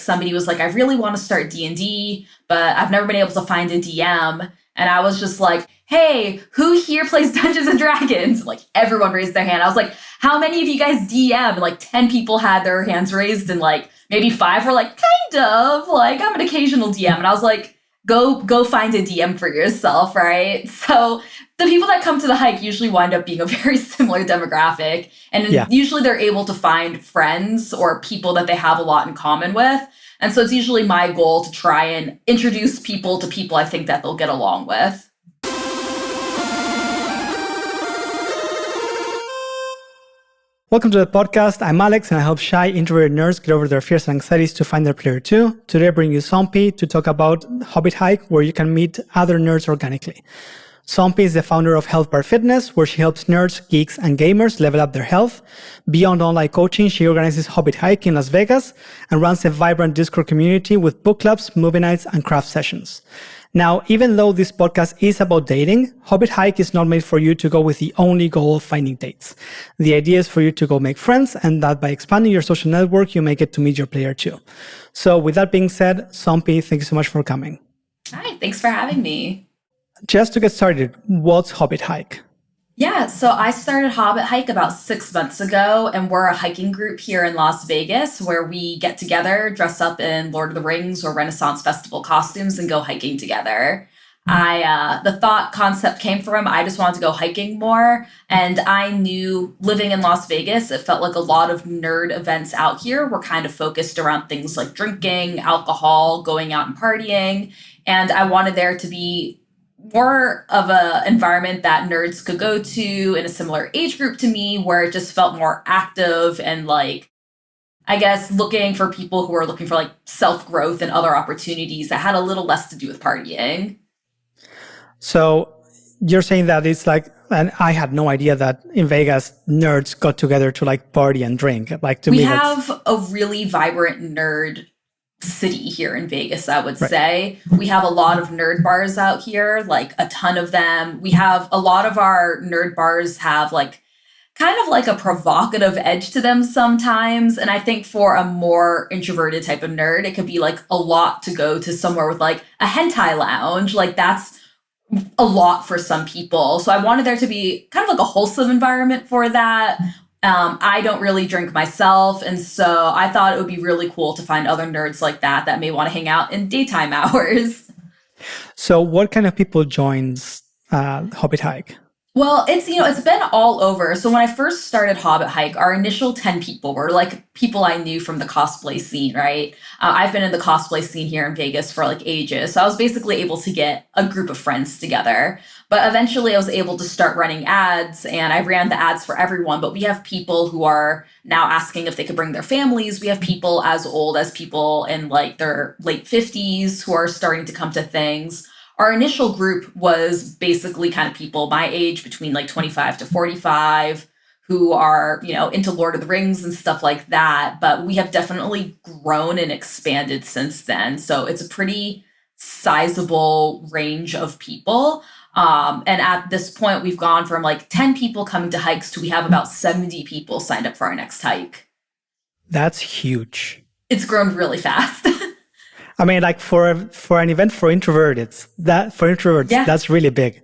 somebody was like, I really want to start D&D, but I've never been able to find a DM. And I was just like, hey, who here plays Dungeons and Dragons? Like everyone raised their hand. I was like, how many of you guys DM? And like 10 people had their hands raised, and like maybe 5 were like, kind of, like I'm an occasional DM. And I was like, go find a DM for yourself, right? So the people that come to the hike usually wind up being a very similar demographic. And usually they're able to find friends or people that they have a lot in common with. And so it's usually my goal to try and introduce people to people I think that they'll get along with. Welcome to the podcast. I'm Alex, and I help shy, introverted nerds get over their fears and anxieties to find their player too. Today I bring you Sompi to talk about Hobbit Hike, where you can meet other nerds organically. Sompi is the founder of Health Bar Fitness, where she helps nerds, geeks, and gamers level up their health. Beyond online coaching, she organizes Hobbit Hike in Las Vegas and runs a vibrant Discord community with book clubs, movie nights, and craft sessions. Now, even though this podcast is about dating, Hobbit Hike is not made for you to go with the only goal of finding dates. The idea is for you to go make friends, and that by expanding your social network, you may get to meet your player too. So with that being said, Sompi, thank you so much for coming. Hi, thanks for having me. Just to get started, what's Hobbit Hike? Yeah, so I started Hobbit Hike about 6 months ago, and we're a hiking group here in Las Vegas where we get together, dress up in Lord of the Rings or Renaissance Festival costumes and go hiking together. The thought concept came from, I just wanted to go hiking more, and I knew living in Las Vegas, it felt like a lot of nerd events out here were kind of focused around things like drinking, alcohol, going out and partying, and I wanted there to be more of an environment that nerds could go to in a similar age group to me, where it just felt more active and like, I guess, looking for people who are looking for like self-growth and other opportunities that had a little less to do with partying. So you're saying that it's like, and I had no idea that in Vegas nerds got together to like party and drink. Like to we me, have a really vibrant nerd city here in Vegas, I would say. We have a lot of nerd bars out here, like a ton of them. We have a lot of our nerd bars have like kind of like a provocative edge to them sometimes. And I think for a more introverted type of nerd, it could be like a lot to go to somewhere with like a hentai lounge. Like that's a lot for some people. So I wanted there to be kind of like a wholesome environment for that. I don't really drink myself, and so I thought it would be really cool to find other nerds like that may want to hang out in daytime hours. So what kind of people joins Hobbit Hike? Well, it's been all over. So when I first started Hobbit Hike, our initial 10 people were like people I knew from the cosplay scene, right? I've been in the cosplay scene here in Vegas for like ages. So I was basically able to get a group of friends together. But eventually I was able to start running ads, and I ran the ads for everyone. But we have people who are now asking if they could bring their families. We have people as old as people in like their late 50s who are starting to come to things. Our initial group was basically kind of people my age, between like 25 to 45, who are, into Lord of the Rings and stuff like that. But we have definitely grown and expanded since then. So it's a pretty sizable range of people. And at this point, we've gone from like 10 people coming to hikes to we have about 70 people signed up for our next hike. That's huge. It's grown really fast. I mean, like for an event for introverts, that's really big.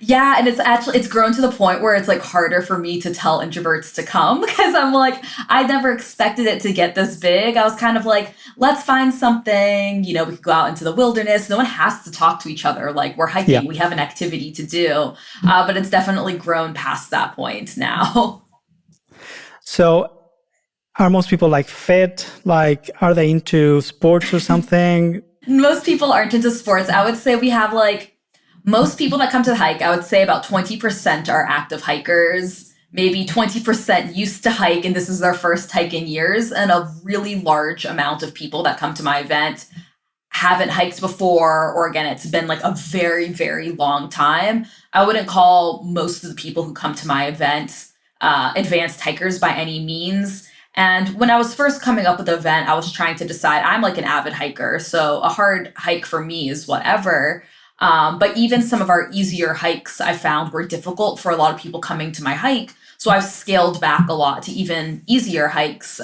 Yeah, and it's grown to the point where it's like harder for me to tell introverts to come, because I'm like, I never expected it to get this big. I was kind of like, let's find something, we could go out into the wilderness. No one has to talk to each other. Like we're hiking, we have an activity to do, but it's definitely grown past that point now. So are most people like fit? Like, are they into sports or something? Most people aren't into sports. I would say we have like, most people that come to the hike, I would say about 20% are active hikers. Maybe 20% used to hike, and this is their first hike in years. And a really large amount of people that come to my event haven't hiked before, or again, it's been like a very, very long time. I wouldn't call most of the people who come to my event advanced hikers by any means. And when I was first coming up with the event, I was trying to decide, I'm like an avid hiker, so a hard hike for me is whatever. But even some of our easier hikes I found were difficult for a lot of people coming to my hike. So I've scaled back a lot to even easier hikes.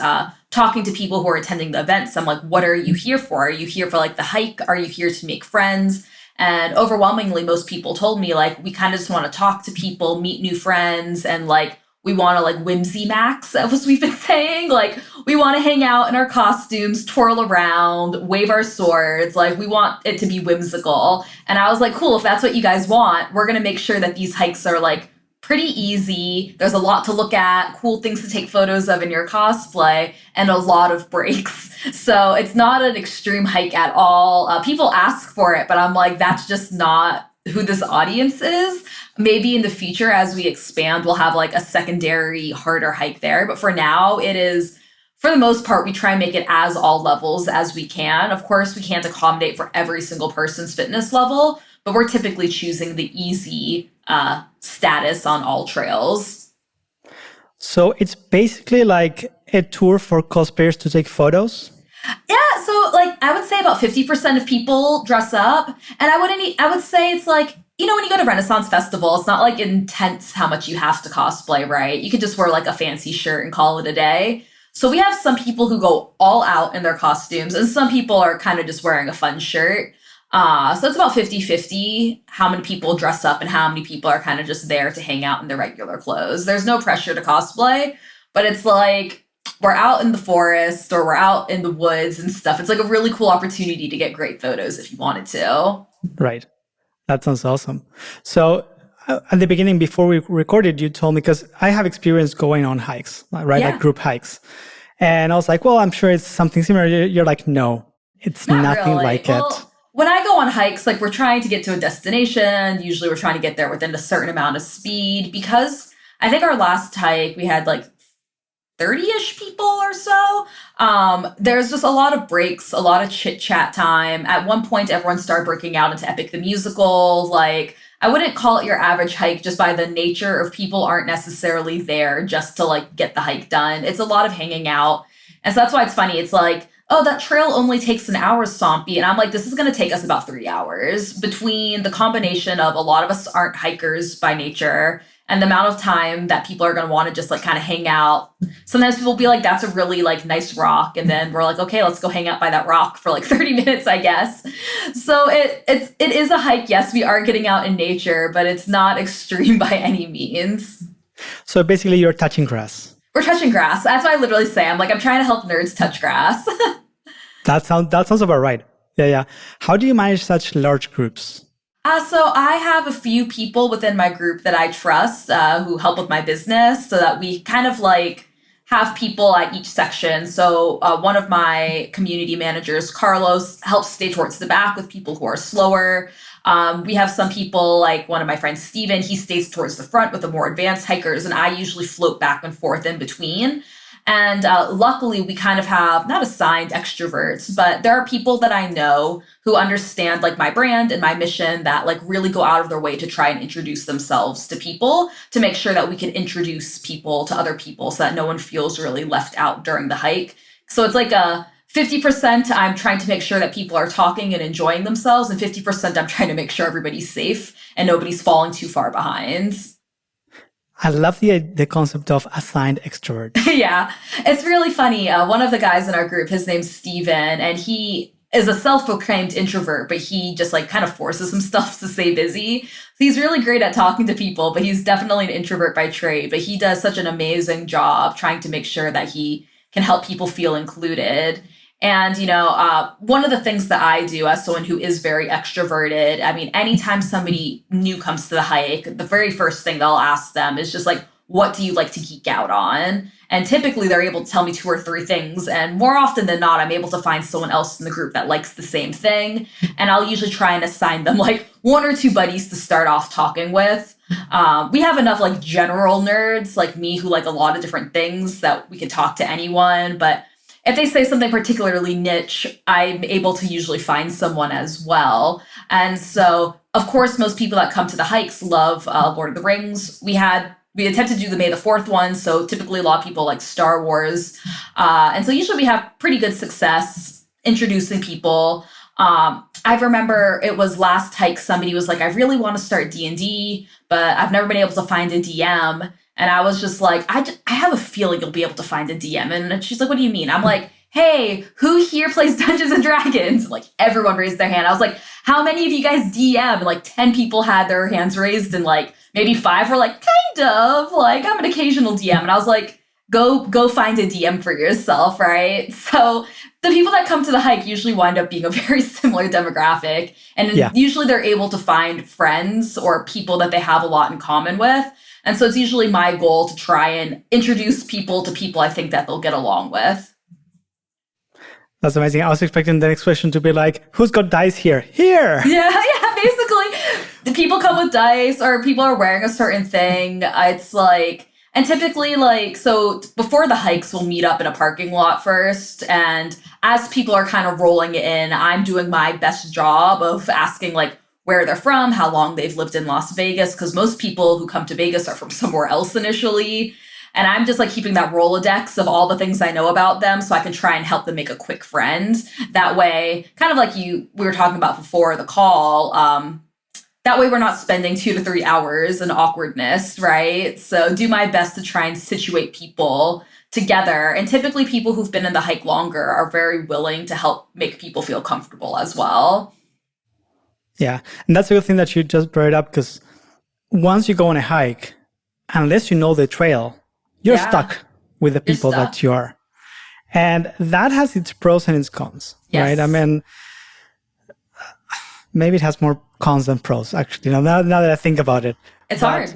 talking to people who are attending the events. I'm like, what are you here for? Are you here for like the hike? Are you here to make friends? And overwhelmingly, most people told me like, we kind of just want to talk to people, meet new friends, and like, we want to like whimsy max, that was we've been saying. Like, we want to hang out in our costumes, twirl around, wave our swords. Like, we want it to be whimsical. And I was like, cool, if that's what you guys want, we're going to make sure that these hikes are like pretty easy. There's a lot to look at, cool things to take photos of in your cosplay, and a lot of breaks. So it's not an extreme hike at all. People ask for it, but I'm like, that's just not who this audience is. Maybe in the future, as we expand, we'll have like a secondary harder hike there. But for now, it is, for the most part, we try and make it as all levels as we can. Of course, we can't accommodate for every single person's fitness level, but we're typically choosing the easy status on all trails. So it's basically like a tour for cosplayers to take photos? Yeah, so like I would say about 50% of people dress up. And I would say it's like, you know, when you go to Renaissance Festival, it's not like intense how much you have to cosplay, right? You could just wear like a fancy shirt and call it a day. So we have some people who go all out in their costumes, and some people are kind of just wearing a fun shirt. So it's about 50-50 how many people dress up and how many people are kind of just there to hang out in their regular clothes. There's no pressure to cosplay, but it's like we're out in the forest or we're out in the woods and stuff. It's like a really cool opportunity to get great photos if you wanted to. Right. That sounds awesome. So at the beginning, before we recorded, you told me, because I have experience going on hikes, right? Yeah. Like group hikes. And I was like, well, I'm sure it's something similar. You're like, no, it's Not nothing really. like Well, it. when I go on hikes, like we're trying to get to a destination. Usually we're trying to get there within a certain amount of speed, because I think our last hike, we had like 30-ish people or so. There's just a lot of breaks, a lot of chit chat time. At one point, everyone started breaking out into Epic the Musical. Like, I wouldn't call it your average hike just by the nature of people aren't necessarily there just to like get the hike done. It's a lot of hanging out. And so that's why it's funny. It's like, oh, that trail only takes an hour, Sompi. And I'm like, this is going to take us about 3 hours, between the combination of a lot of us aren't hikers by nature and the amount of time that people are going to want to just like kind of hang out. Sometimes people will be like, that's a really like nice rock. And then we're like, okay, let's go hang out by that rock for like 30 minutes, I guess. So it is a hike. Yes, we are getting out in nature, but it's not extreme by any means. So basically, you're touching grass. We're touching grass. That's what I literally say. I'm like, I'm trying to help nerds touch grass. That sounds about right. Yeah, yeah. How do you manage such large groups? So I have a few people within my group that I trust who help with my business, so that we kind of like have people at each section. So one of my community managers, Carlos, helps stay towards the back with people who are slower. We have some people like one of my friends, Steven, he stays towards the front with the more advanced hikers, and I usually float back and forth in between. And luckily, we kind of have not assigned extroverts, but there are people that I know who understand like my brand and my mission, that like really go out of their way to try and introduce themselves to people, to make sure that we can introduce people to other people so that no one feels really left out during the hike. So it's like a 50% I'm trying to make sure that people are talking and enjoying themselves, and 50% I'm trying to make sure everybody's safe and nobody's falling too far behind. I love the concept of assigned extrovert. Yeah, it's really funny. One of the guys in our group, his name's Steven, and he is a self-proclaimed introvert, but he just like kind of forces himself to stay busy. He's really great at talking to people, but he's definitely an introvert by trade. But he does such an amazing job trying to make sure that he can help people feel included. And, you know, one of the things that I do as someone who is very extroverted, I mean, anytime somebody new comes to the hike, the very first thing they'll ask them is just like, what do you like to geek out on? And typically they're able to tell me 2 or 3 things. And more often than not, I'm able to find someone else in the group that likes the same thing. And I'll usually try and assign them like 1 or 2 buddies to start off talking with. We have enough like general nerds like me who like a lot of different things that we can talk to anyone. But if they say something particularly niche, I'm able to usually find someone as well. And so, of course, most people that come to the hikes love Lord of the Rings. We attempted to do the May the 4th one, so typically a lot of people like Star Wars. And so usually we have pretty good success introducing people. I remember it was last hike, somebody was like, I really want to start D&D, but I've never been able to find a DM. And I was just like, I have a feeling you'll be able to find a DM. And she's like, what do you mean? I'm like, hey, who here plays Dungeons and Dragons? Like, everyone raised their hand. I was like, how many of you guys DM? And like 10 people had their hands raised, and like maybe 5 were like, kind of. Like, I'm an occasional DM. And I was like, go find a DM for yourself, right? So the people that come to the hike usually wind up being a very similar demographic. And usually they're able to find friends or people that they have a lot in common with. And so it's usually my goal to try and introduce people to people I think that they'll get along with. That's amazing. I was expecting the next question to be like, who's got dice here? Here! Yeah, basically. The people come with dice, or people are wearing a certain thing. It's like, and typically, like, so before the hikes, we'll meet up in a parking lot first. And as people are kind of rolling in, I'm doing my best job of asking, like, where they're from, how long they've lived in Las Vegas, because most people who come to Vegas are from somewhere else initially. And I'm just like keeping that Rolodex of all the things I know about them so I can try and help them make a quick friend. That way, kind of like we were talking about before the call, that way we're not spending 2 to 3 hours in awkwardness, right? So do my best to try and situate people together. And typically people who've been in the hike longer are very willing to help make people feel comfortable as well. Yeah, and that's a good thing that you just brought it up, because once you go on a hike, unless you know the trail, you're stuck with the people that you are. And that has its pros and its cons, right? I mean, maybe it has more cons than pros, actually. Now that I think about it. It's hard.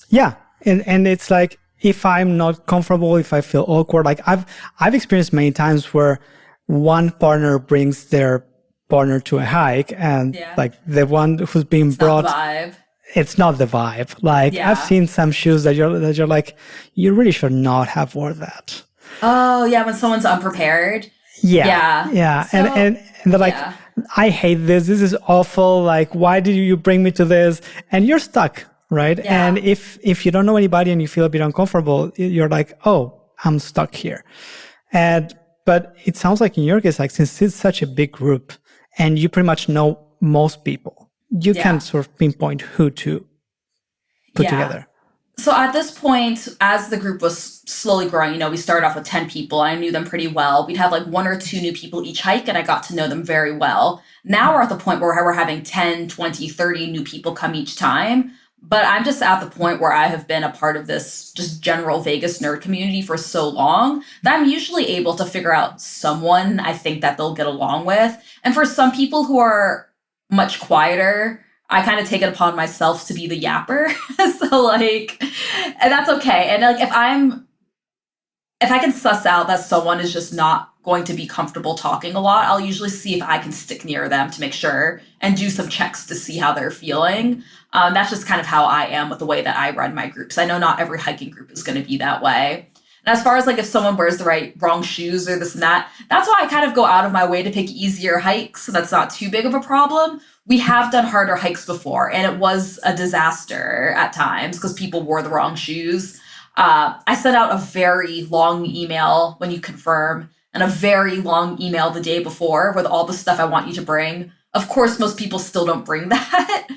Yeah. And it's like, if I'm not comfortable, if I feel awkward, like I've experienced many times where one partner brings their partner to a hike, and like the one who's being brought, it's not the vibe. Like I've seen some shoes that you're like, you really should not have worn that. Oh yeah, when someone's unprepared. Yeah. So, and they're like, I hate this. This is awful. Like, why did you bring me to this? And you're stuck, right? Yeah. And if you don't know anybody and you feel a bit uncomfortable, you're like, oh, I'm stuck here. But it sounds like in your case, like since it's such a big group and you pretty much know most people, you can sort of pinpoint who to put together. So at this point, as the group was slowly growing, we started off with 10 people. I knew them pretty well. We'd have like 1 or 2 new people each hike, and I got to know them very well. Now we're at the point where we're having 10, 20, 30 new people come each time. But I'm just at the point where I have been a part of this just general Vegas nerd community for so long that I'm usually able to figure out someone I think that they'll get along with. And for some people who are much quieter, I kind of take it upon myself to be the yapper. So like, and that's okay. And like, if I can suss out that someone is just not going to be comfortable talking a lot, I'll usually see if I can stick near them to make sure and do some checks to see how they're feeling. That's just kind of how I am with the way that I run my groups. I know not every hiking group is going to be that way. And as far as like if someone wears the wrong shoes or this and that, that's why I kind of go out of my way to pick easier hikes. So that's not too big of a problem. We have done harder hikes before, and it was a disaster at times because people wore the wrong shoes. I sent out a very long email when you confirm and a very long email the day before with all the stuff I want you to bring. Of course, most people still don't bring that.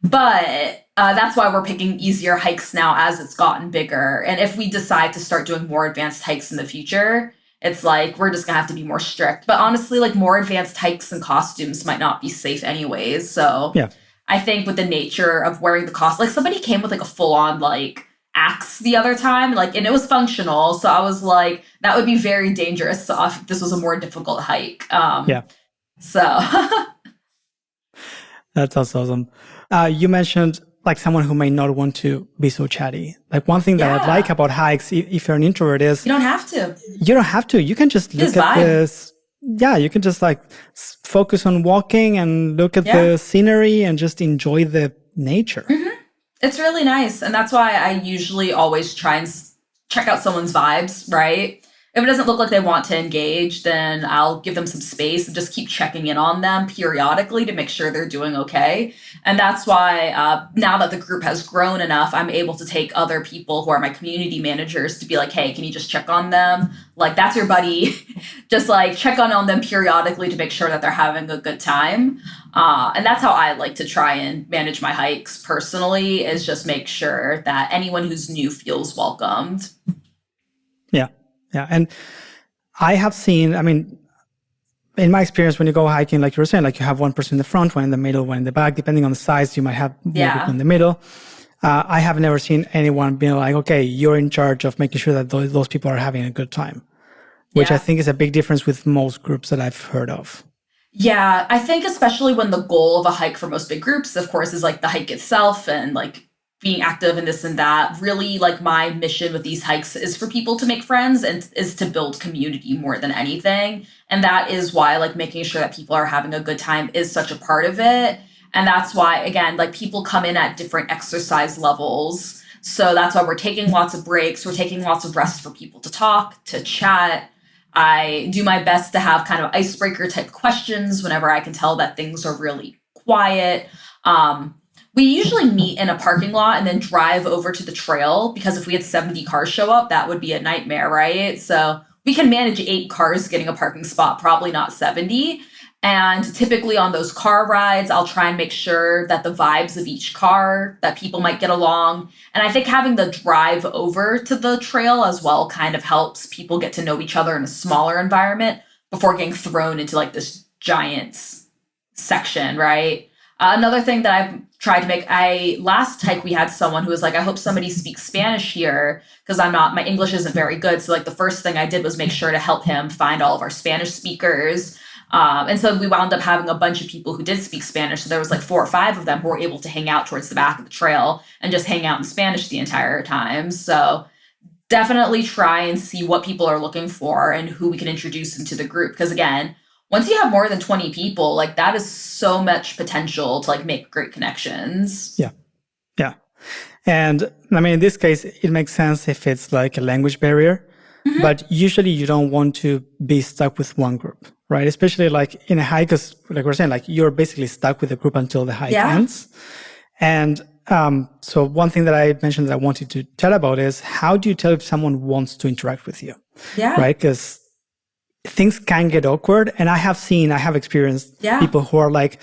But that's why we're picking easier hikes now as it's gotten bigger. And if we decide to start doing more advanced hikes in the future, it's like we're just going to have to be more strict. But honestly, like more advanced hikes and costumes might not be safe anyways. So I think with the nature of wearing the costume, like somebody came with like a full-on like axe the other time, like, and it was functional. So I was like, that would be very dangerous if this was a more difficult hike. So that sounds awesome. You mentioned like someone who may not want to be so chatty. Like one thing that I like about hikes, if you're an introvert, is you don't have to. You don't have to. You can just look at this. Yeah, you can just like focus on walking and look at the scenery and just enjoy the nature. Mm-hmm. It's really nice. And that's why I usually always try and check out someone's vibes, right? If it doesn't look like they want to engage, then I'll give them some space and just keep checking in on them periodically to make sure they're doing okay. And that's why now that the group has grown enough, I'm able to take other people who are my community managers to be like, hey, can you just check on them? Like, that's your buddy. Just like check on them periodically to make sure that they're having a good time. And that's how I like to try and manage my hikes personally, is just make sure that anyone who's new feels welcomed. Yeah. Yeah. And I have seen, I mean, in my experience, when you go hiking, like you were saying, like you have one person in the front, one in the middle, one in the back, depending on the size, you might have more people in the middle. I have never seen anyone being like, okay, you're in charge of making sure that those people are having a good time, which I think is a big difference with most groups that I've heard of. Yeah, I think especially when the goal of a hike for most big groups, of course, is like the hike itself and like being active and this and that. Really, like my mission with these hikes is for people to make friends and is to build community more than anything. And that is why like making sure that people are having a good time is such a part of it. And that's why, again, like people come in at different exercise levels. So that's why we're taking lots of breaks. We're taking lots of rest for people to talk, to chat. I do my best to have kind of icebreaker type questions whenever I can tell that things are really quiet. We usually meet in a parking lot and then drive over to the trail, because if we had 70 cars show up, that would be a nightmare, right? So we can manage 8 cars getting a parking spot, probably not 70. And typically on those car rides, I'll try and make sure that the vibes of each car, that people might get along. And I think having the drive over to the trail as well kind of helps people get to know each other in a smaller environment before getting thrown into like this giant section, right? Another thing that I've tried to make, last hike we had someone who was like, I hope somebody speaks Spanish here, because my English isn't very good. So like the first thing I did was make sure to help him find all of our Spanish speakers. And so we wound up having a bunch of people who did speak Spanish. So there was like 4 or 5 of them who were able to hang out towards the back of the trail and just hang out in Spanish the entire time. So definitely try and see what people are looking for and who we can introduce into the group. Because again, once you have more than 20 people, like that is so much potential to like make great connections. Yeah. Yeah. And I mean, in this case, it makes sense if it's like a language barrier, but usually you don't want to be stuck with one group, right? Especially like in a hike, because like we're saying, like you're basically stuck with the group until the hike ends. And so one thing that I mentioned that I wanted to chat about is, how do you tell if someone wants to interact with you? Right? Because things can get awkward. And I have experienced people who are like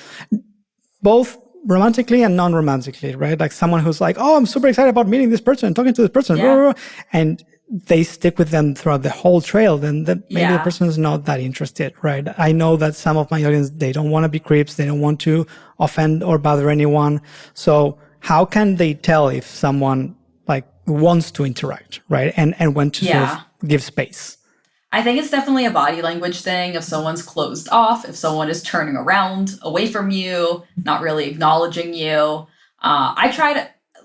both romantically and non-romantically, right? Like someone who's like, oh, I'm super excited about meeting this person, talking to this person, and they stick with them throughout the whole trail, then maybe the person is not that interested, right? I know that some of my audience, they don't want to be creeps. They don't want to offend or bother anyone. So how can they tell if someone like wants to interact, right? And when to sort of give space? I think it's definitely a body language thing. If someone's closed off, if someone is turning around away from you, not really acknowledging you.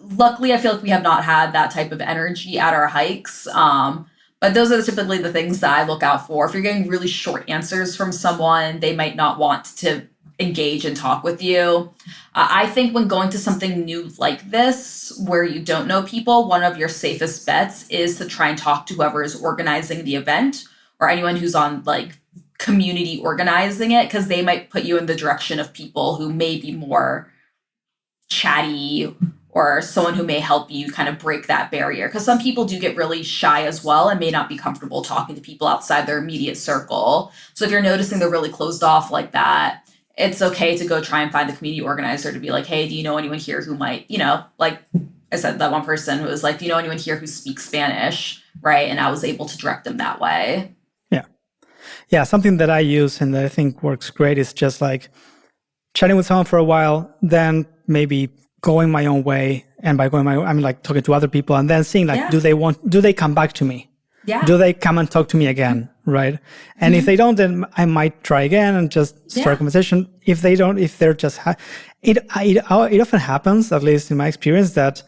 Luckily, I feel like we have not had that type of energy at our hikes. But those are typically the things that I look out for. If you're getting really short answers from someone, they might not want to engage and talk with you. I think when going to something new like this, where you don't know people, one of your safest bets is to try and talk to whoever is organizing the event, or anyone who's on like community organizing it, because they might put you in the direction of people who may be more chatty, or someone who may help you kind of break that barrier. Because some people do get really shy as well and may not be comfortable talking to people outside their immediate circle. So if you're noticing they're really closed off like that, it's okay to go try and find the community organizer to be like, hey, do you know anyone here who might, like I said, that one person who was like, do you know anyone here who speaks Spanish? Right. And I was able to direct them that way. Yeah, something that I use and that I think works great is just like chatting with someone for a while, then maybe going my own way. And by going my own, I mean like talking to other people and then seeing like, do they come back to me? Yeah. Do they come and talk to me again? Right. And if they don't, then I might try again and just start a conversation. If they don't, if they're just, it often happens, at least in my experience, that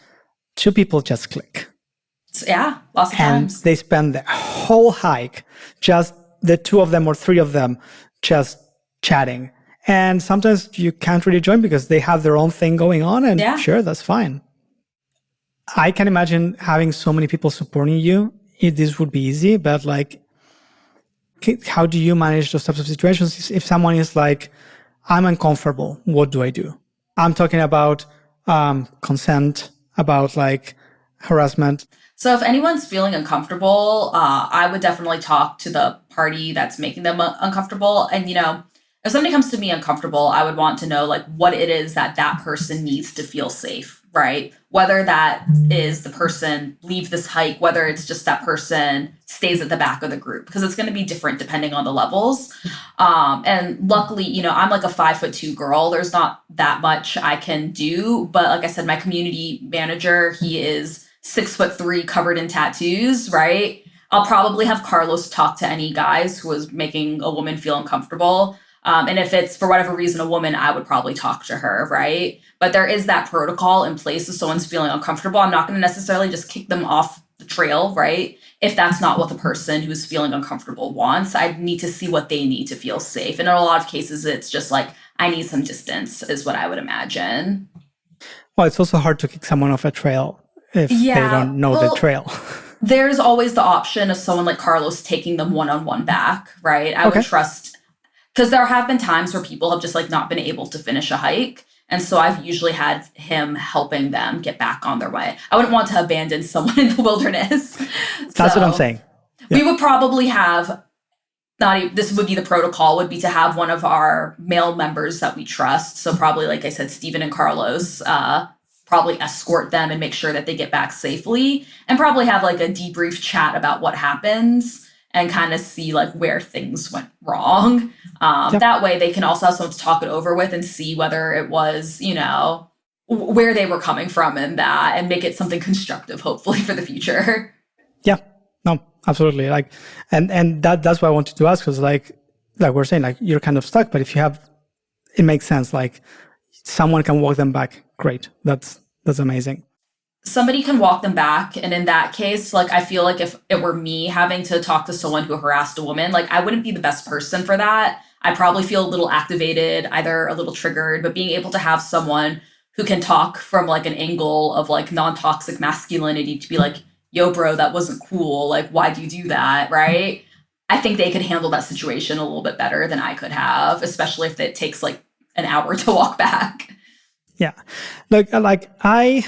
2 people just click. Yeah, lots of times. And they spend the whole hike just the 2 of them or 3 of them just chatting. And sometimes you can't really join because they have their own thing going on, and sure, that's fine. I can imagine having so many people supporting you. This would be easy, but like how do you manage those types of situations? If someone is like, I'm uncomfortable, what do I do? I'm talking about consent, about like harassment. So if anyone's feeling uncomfortable, I would definitely talk to the party that's making them uncomfortable. And, if somebody comes to me uncomfortable, I would want to know like what it is that person needs to feel safe, right? Whether that is the person leave this hike, whether it's just that person stays at the back of the group, because it's going to be different depending on the levels. And luckily, I'm like a 5'2" girl. There's not that much I can do. But like I said, my community manager, he is 6'3", covered in tattoos, right? I'll probably have Carlos talk to any guys who is making a woman feel uncomfortable. And if it's for whatever reason a woman, I would probably talk to her, right? But there is that protocol in place if someone's feeling uncomfortable. I'm not going to necessarily just kick them off the trail, right? If that's not what the person who's feeling uncomfortable wants, I need to see what they need to feel safe. And in a lot of cases, it's just like, I need some distance is what I would imagine. Well, it's also hard to kick someone off a trail if they don't know the trail. There's always the option of someone like Carlos taking them one-on-one back, right? I would trust, because there have been times where people have just like not been able to finish a hike. And so I've usually had him helping them get back on their way. I wouldn't want to abandon someone in the wilderness. That's what I'm saying. Yeah. We would probably have, this would be the protocol, would be to have one of our male members that we trust. So probably, like I said, Steven and Carlos, probably escort them and make sure that they get back safely, and probably have like a debrief chat about what happens and kind of see like where things went wrong. That way they can also have someone to talk it over with and see whether it was, where they were coming from in that, and make it something constructive, hopefully, for the future. Yeah, no, absolutely. Like, and that's what I wanted to ask, because like we're saying, like you're kind of stuck, but if you have, it makes sense. Like someone can walk them back. Great. That's amazing. Somebody can walk them back. And in that case, like, I feel like if it were me having to talk to someone who harassed a woman, like I wouldn't be the best person for that. I probably feel a little activated, either a little triggered, but being able to have someone who can talk from like an angle of like non-toxic masculinity to be like, yo, bro, that wasn't cool. Like, why'd you do that? Right. I think they could handle that situation a little bit better than I could have, especially if it takes like an hour to walk back. Yeah. Look, like I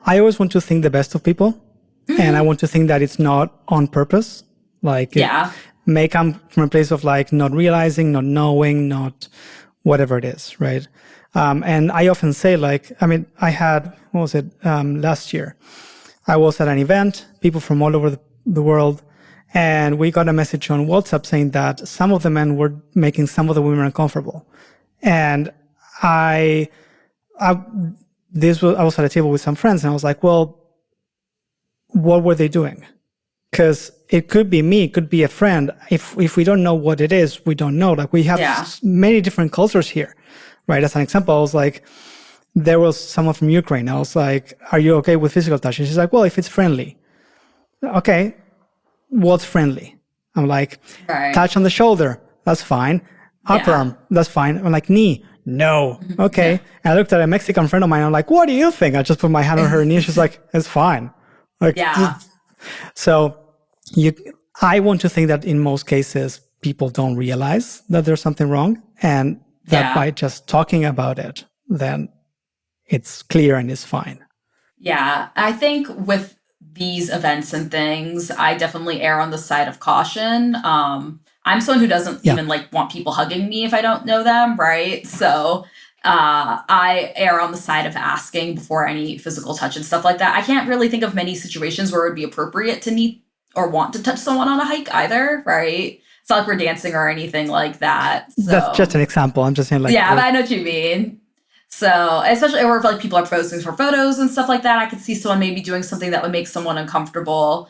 always want to think the best of people, and I want to think that it's not on purpose. Like, it may come from a place of like not realizing, not knowing, not whatever it is, right? And I often say, like, I mean, I had, what was it, last year? I was at an event, people from all over the world, and we got a message on WhatsApp saying that some of the men were making some of the women uncomfortable. And I was at a table with some friends, and I was like, well, what were they doing? Because it could be me, it could be a friend. If we don't know what it is, we don't know. Like, we have many different cultures here, right? As an example, I was like, there was someone from Ukraine. I was like, are you okay with physical touch? And she's like, well, if it's friendly. Okay, what's friendly? I'm like, touch on the shoulder, that's fine. Upper arm, that's fine. I'm like, knee, no. Okay. And I looked at a Mexican friend of mine. I'm like, what do you think? I just put my hand on her knee. She's like, it's fine. Like, so I want to think that in most cases, people don't realize that there's something wrong, and that by just talking about it, then it's clear and it's fine. Yeah. I think with these events and things, I definitely err on the side of caution. I'm someone who doesn't even like want people hugging me if I don't know them, right? So I err on the side of asking before any physical touch and stuff like that. I can't really think of many situations where it would be appropriate to need or want to touch someone on a hike either, right? It's not like we're dancing or anything like that. So. That's just an example. I'm just saying, like, but I know what you mean. So especially or if like people are posting for photos and stuff like that, I could see someone maybe doing something that would make someone uncomfortable.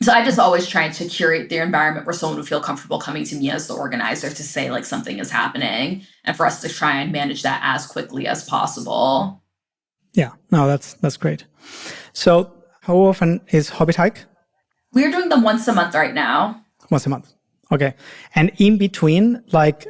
So I just always try to curate the environment where someone would feel comfortable coming to me as the organizer to say like something is happening, and for us to try and manage that as quickly as possible. Yeah, no, that's great. So how often is Hobbit Hike? We're doing them once a month right now. Once a month. Okay. And in between, like,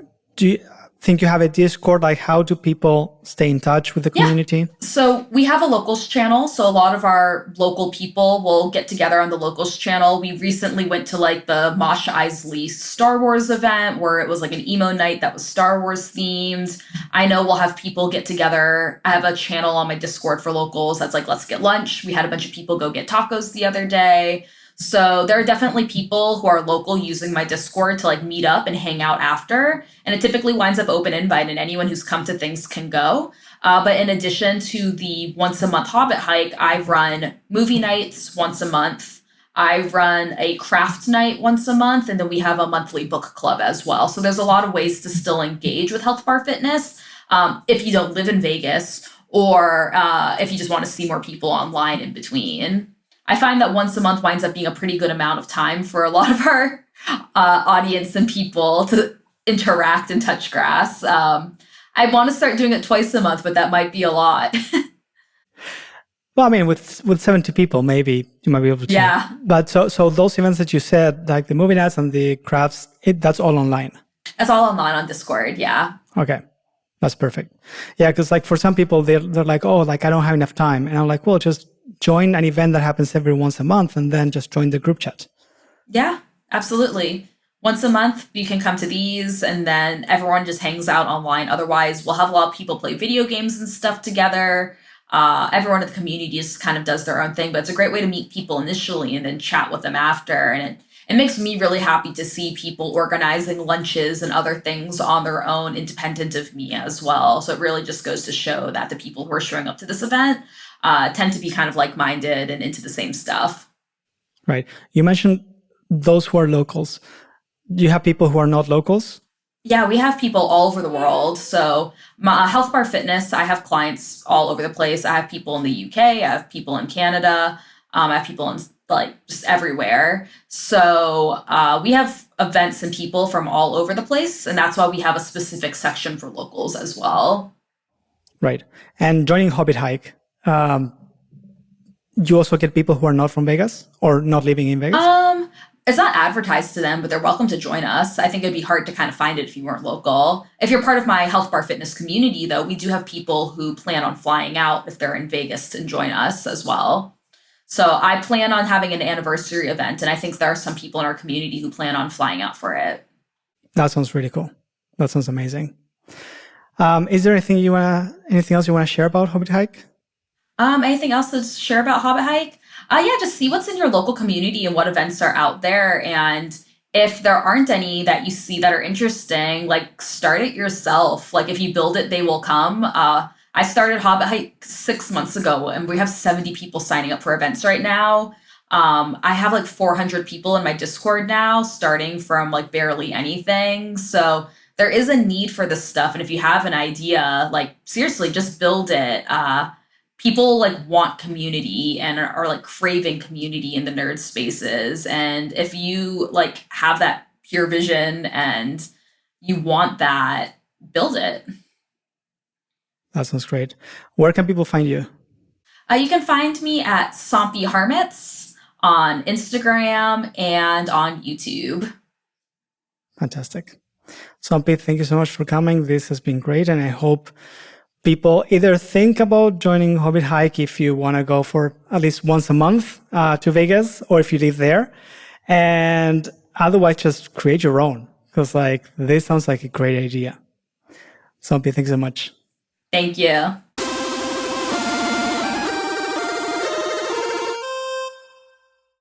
think you have a Discord. Like, how do people stay in touch with the community? So we have a locals channel. So a lot of our local people will get together on the locals channel. We recently went to like the Mosh Isley Star Wars event where it was like an emo night that was Star Wars themed. I know we'll have people get together. I have a channel on my Discord for locals that's like, let's get lunch. We had a bunch of people go get tacos the other day. So there are definitely people who are local using my Discord to like meet up and hang out after. And it typically winds up open invite and anyone who's come to things can go. But in addition to the once a month Hobbit hike, I run movie nights once a month. I run a craft night once a month, and then we have a monthly book club as well. So there's a lot of ways to still engage with Health Bar Fitness if you don't live in Vegas or if you just want to see more people online in between. I find that once a month winds up being a pretty good amount of time for a lot of our audience and people to interact and touch grass. I want to start doing it twice a month, but that might be a lot. Well, I mean, with 70 people, maybe you might be able to. Yeah. But so those events that you said, like the movie nights and the crafts, that's all online. That's all online on Discord. Yeah. Okay. That's perfect. Yeah, because like for some people, they're like, oh, like I don't have enough time. And I'm like, well, just join an event that happens every once a month and then just join the group chat. Yeah, absolutely. Once a month, you can come to these and then everyone just hangs out online. Otherwise, we'll have a lot of people play video games and stuff together. Everyone in the community just kind of does their own thing, but it's a great way to meet people initially and then chat with them after. And it makes me really happy to see people organizing lunches and other things on their own, independent of me as well. So it really just goes to show that the people who are showing up to this event tend to be kind of like-minded and into the same stuff. Right. You mentioned those who are locals. Do you have people who are not locals? Yeah, we have people all over the world. So my Health Bar Fitness, I have clients all over the place. I have people in the UK, I have people in Canada, I have people in like just everywhere. So we have events and people from all over the place. And that's why we have a specific section for locals as well. Right. And joining Hobbit Hike, you also get people who are not from Vegas or not living in Vegas? It's not advertised to them, but they're welcome to join us. I think it'd be hard to kind of find it if you weren't local. If you're part of my Health Bar Fitness community, though, we do have people who plan on flying out if they're in Vegas to join us as well. So I plan on having an anniversary event, and I think there are some people in our community who plan on flying out for it. That sounds really cool. That sounds amazing. Is there anything else you want to share about Hobbit Hike? Anything else to share about Hobbit Hike? Yeah, just see what's in your local community and what events are out there. And if there aren't any that you see that are interesting, like start it yourself. Like if you build it, they will come. I started Hobbit Hike 6 months ago and we have 70 people signing up for events right now. I have like 400 people in my Discord now, starting from like barely anything. So there is a need for this stuff. And if you have an idea, like seriously, just build it. People like want community and are like craving community in the nerd spaces. And if you like have that pure vision and you want that, build it. That sounds great. Where can people find you? You can find me at Sompi Harmetz on Instagram and on YouTube. Fantastic. Sompi, thank you so much for coming. This has been great. And I hope people either think about joining Hobbit Hike if you want to go for at least once a month to Vegas, or if you live there. And otherwise, just create your own, because like this sounds like a great idea. Sompi, thanks so much. Thank you.